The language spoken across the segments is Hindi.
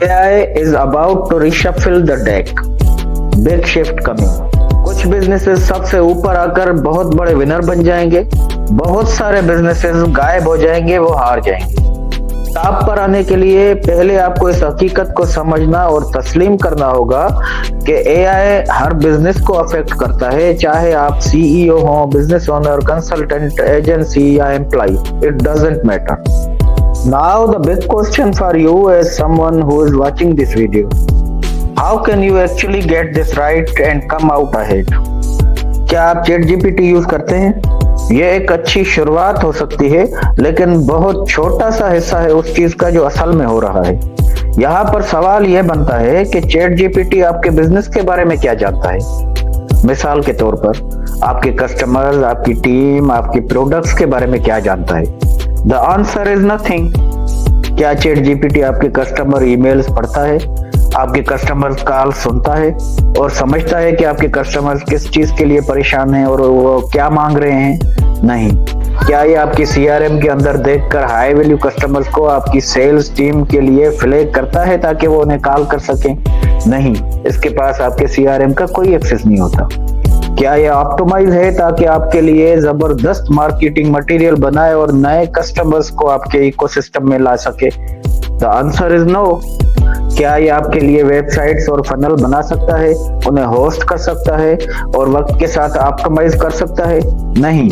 AI is about to reshuffle the deck. Big shift coming. कुछ बिजनेसेस सबसे ऊपर आकर बहुत बड़े विनर बन जाएंगे, बहुत सारे बिजनेसेस गायब हो जाएंगे, वो हार जाएंगे। टॉप पर आने के लिए पहले आपको इस हकीकत को समझना और तस्लीम करना होगा कि AI हर बिजनेस को अफेक्ट करता है, चाहे आप CEO हो, बिजनेस ओनर, कंसल्टेंट, एजेंसी या employee, it doesn't matter. Now the big question for you as someone who is watching this video, how can you actually get this right and come out ahead? क्या आप चैट जीपीटी यूज करते हैं? ये एक अच्छी शुरुआत हो सकती है, लेकिन बहुत छोटा सा हिस्सा है उस चीज का जो असल में हो रहा है। यहाँ पर सवाल यह बनता है कि चैट जीपीटी आपके बिजनेस के बारे में क्या जानता है। मिसाल के तौर पर आपके कस्टमर्स, आपकी टीम, आपके प्रोडक्ट्स के बारे में क्या जानता है? The answer is nothing. क्या चैट जीपीटी आपके कस्टमर ईमेल्स पढ़ता है, आपके कस्टमर कॉल सुनता है और समझता है कि आपके कस्टमर्स किस चीज के लिए परेशान हैं और वो क्या मांग रहे हैं? नहीं। क्या ये आपकी सीआरएम के अंदर देखकर हाई वैल्यू कस्टमर्स को आपकी सेल्स टीम के लिए फ्लैग करता है ताकि वो उन्हें कॉल कर सकें? नहीं, इसके पास आपके सीआरएम का कोई एक्सेस नहीं होता। क्या ये ऑप्टिमाइज है ताकि आपके लिए जबरदस्त मार्केटिंग मटेरियल बनाए और नए कस्टमर्स को आपके इकोसिस्टम में ला सके? The answer is no. क्या ये आपके लिए वेबसाइट्स और फनल बना सकता है, उन्हें होस्ट कर सकता है और वक्त के साथ ऑप्टिमाइज कर सकता है? नहीं।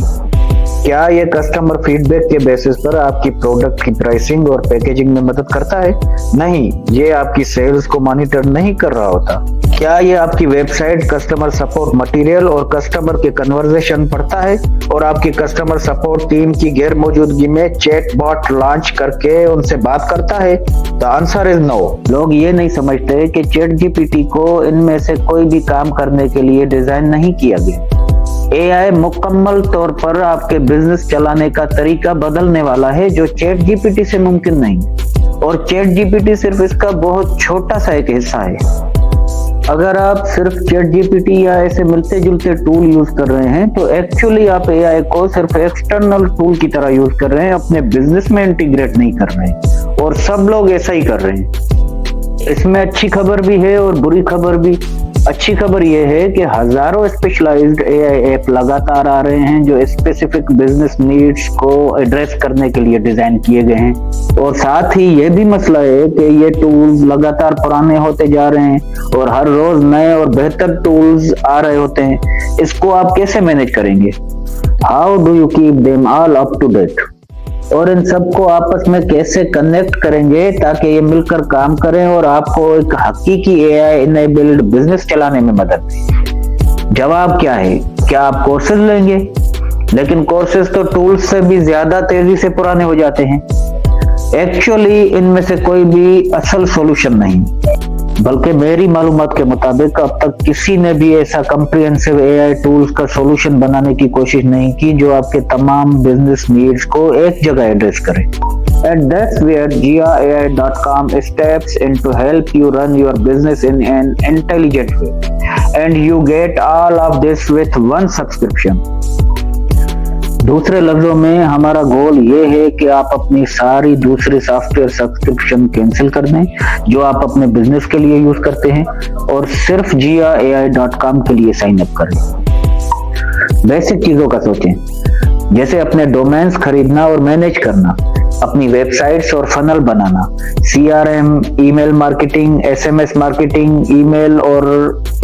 क्या ये कस्टमर फीडबैक के बेसिस पर आपकी प्रोडक्ट की प्राइसिंग और पैकेजिंग में मदद करता है? नहीं, ये आपकी सेल्स को मॉनिटर नहीं कर रहा होता। क्या ये आपकी वेबसाइट कस्टमर सपोर्ट मटेरियल और कस्टमर के कन्वर्सेशन पढ़ता है और आपकी कस्टमर सपोर्ट टीम की गैर मौजूदगी में चैट बॉट लॉन्च करके उनसे बात करता है? The answer is no. लोग ये नहीं समझते कि चैट जीपीटी को इनमें से कोई भी काम करने के लिए डिजाइन नहीं किया गया। AI मुकम्मल तौर पर आपके बिजनेस चलाने का तरीका बदलने वाला है, जो चैट जीपीटी से मुमकिन नहीं। और चैट जीपीटी सिर्फ इसका बहुत छोटा सा एक हिस्सा है। अगर आप सिर्फ चैट जीपीटी या ऐसे मिलते जुलते टूल यूज कर रहे हैं तो एक्चुअली आप AI को सिर्फ एक्सटर्नल टूल की तरह यूज कर रहे हैं, अपने बिजनेस में इंटीग्रेट नहीं कर रहे हैं। और सब लोग ऐसा ही कर रहे हैं। इसमें अच्छी खबर भी है और बुरी खबर भी। अच्छी खबर यह है कि हजारों स्पेशलाइज्ड AI ऐप लगातार आ रहे हैं जो स्पेसिफिक बिजनेस नीड्स को एड्रेस करने के लिए डिजाइन किए गए हैं। और साथ ही यह भी मसला है कि ये टूल्स लगातार पुराने होते जा रहे हैं और हर रोज नए और बेहतर टूल्स आ रहे होते हैं। इसको आप कैसे मैनेज करेंगे? How do you keep them all up to date? और इन सबको आपस में कैसे कनेक्ट करेंगे ताकि ये मिलकर काम करें और आपको एक हकीकी AI इनेबल्ड बिजनेस चलाने में मदद दें? जवाब क्या है? क्या आप कोर्सेज लेंगे? लेकिन कोर्सेज तो टूल्स से भी ज्यादा तेजी से पुराने हो जाते हैं। एक्चुअली इनमें से कोई भी असल सॉल्यूशन नहीं, बल्कि मेरी मालूमात के मुताबिक अब तक किसी ने भी ऐसा कम्प्रिहेंसिव AI टूल्स का सॉल्यूशन बनाने की कोशिश नहीं की जो आपके तमाम बिजनेस नीड्स को एक जगह एड्रेस करे। And that's where jiai.com steps in to help you run your business in an intelligent way. And you get all of this with one subscription. दूसरे लफ्जों में हमारा गोल ये है कि आप अपनी सारी दूसरी सॉफ्टवेयर सब्सक्रिप्शन कैंसिल कर दें जो आप अपने बिजनेस के लिए यूज करते हैं और सिर्फ jiai.com के लिए साइन अप करें। बेसिक चीजों का सोचें, जैसे अपने डोमेन्स खरीदना और मैनेज करना, अपनी वेबसाइट्स और फनल बनाना, CRM, email marketing, SMS marketing, email और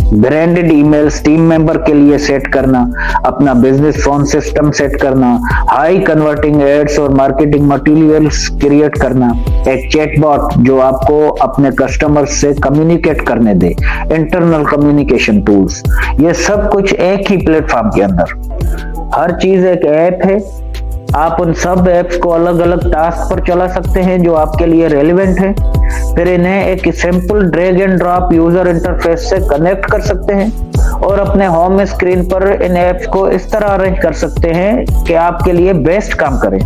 ब्रांडेड ईमेल्स टीम मेंबर के लिए सेट करना, अपना बिजनेस फोन सिस्टम सेट करना, हाई कन्वर्टिंग एड्स और मार्केटिंग मटेरियल्स क्रिएट करना, एक चैटबॉट जो आपको अपने कस्टमर्स से कम्युनिकेट करने दे, इंटरनल कम्युनिकेशन टूल्स, ये सब कुछ एक ही प्लेटफॉर्म के अंदर। हर चीज एक ऐप है। आप उन सब ऐप्स को अलग अलग टास्क पर चला सकते हैं जो आपके लिए रेलेवेंट है। फिर इन्हें एक simple drag and drop user interface से कनेक्ट कर सकते हैं और अपने होम स्क्रीन पर इन ऐप्स को इस तरह अरेंज कर सकते हैं कि आपके लिए बेस्ट काम करें।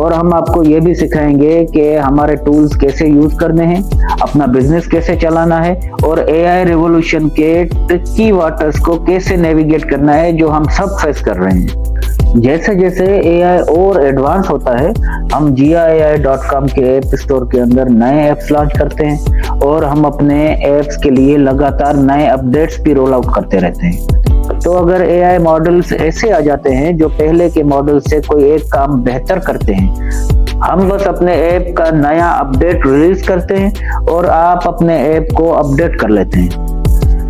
और हम आपको ये भी सिखाएंगे कि हमारे टूल्स कैसे यूज करने हैं, अपना बिजनेस कैसे चलाना है और AI रिवॉल्यूशन के ट्रिकी वाटर्स को कैसे नेविगेट करना है जो हम सब फेस कर रहे हैं। जैसे जैसे AI और एडवांस होता है, हम jiai.com के ऐप स्टोर के अंदर नए ऐप्स लॉन्च करते हैं और हम अपने एप्स के लिए लगातार नए अपडेट्स भी रोल आउट करते रहते हैं। तो अगर एआई मॉडल्स ऐसे आ जाते हैं जो पहले के मॉडल से कोई एक काम बेहतर करते हैं, हम बस अपने ऐप का नया अपडेट रिलीज करते हैं और आप अपने ऐप को अपडेट कर लेते हैं।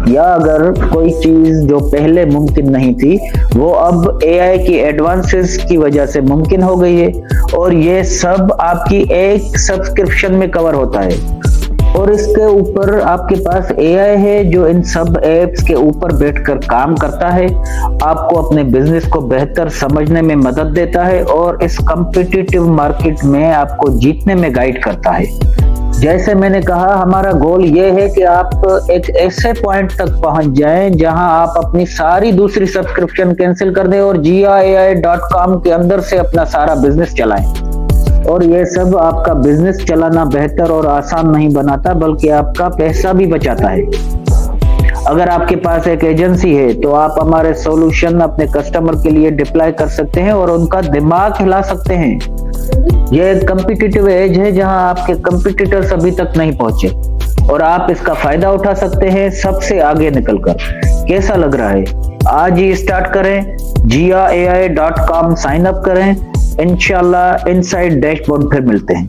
या अगर कोई चीज जो पहले मुमकिन नहीं थी वो अब एआई की एडवांसेस की वजह से मुमकिन हो गई है, और ये सब आपकी एक सब्सक्रिप्शन में कवर होता है। और इसके ऊपर आपके पास एआई है जो इन सब एप्स के ऊपर बैठकर काम करता है, आपको अपने बिजनेस को बेहतर समझने में मदद देता है और इस कॉम्पिटिटिव मार्केट में आपको जीतने में गाइड करता है। जैसे मैंने कहा, हमारा गोल ये है कि आप एक ऐसे पॉइंट तक पहुंच जाएं जहां आप अपनी सारी दूसरी सब्सक्रिप्शन कैंसिल कर दें और jiai.com के अंदर से अपना सारा बिजनेस चलाएं। और ये सब आपका बिजनेस चलाना बेहतर और आसान नहीं बनाता, बल्कि आपका पैसा भी बचाता है। अगर आपके पास एक एजेंसी है तो आप हमारे सॉल्यूशन अपने कस्टमर के लिए डिप्लॉय कर सकते हैं और उनका दिमाग हिला सकते हैं। यह एक कॉम्पिटिटिव एज है जहां आपके कंपटीटर्स अभी तक नहीं पहुंचे और आप इसका फायदा उठा सकते हैं सबसे आगे निकलकर। कैसा लग रहा है? आज ही स्टार्ट करें, jiai.com साइन अप करें। इंशाल्लाह इनसाइड डैशबोर्ड फिर मिलते हैं।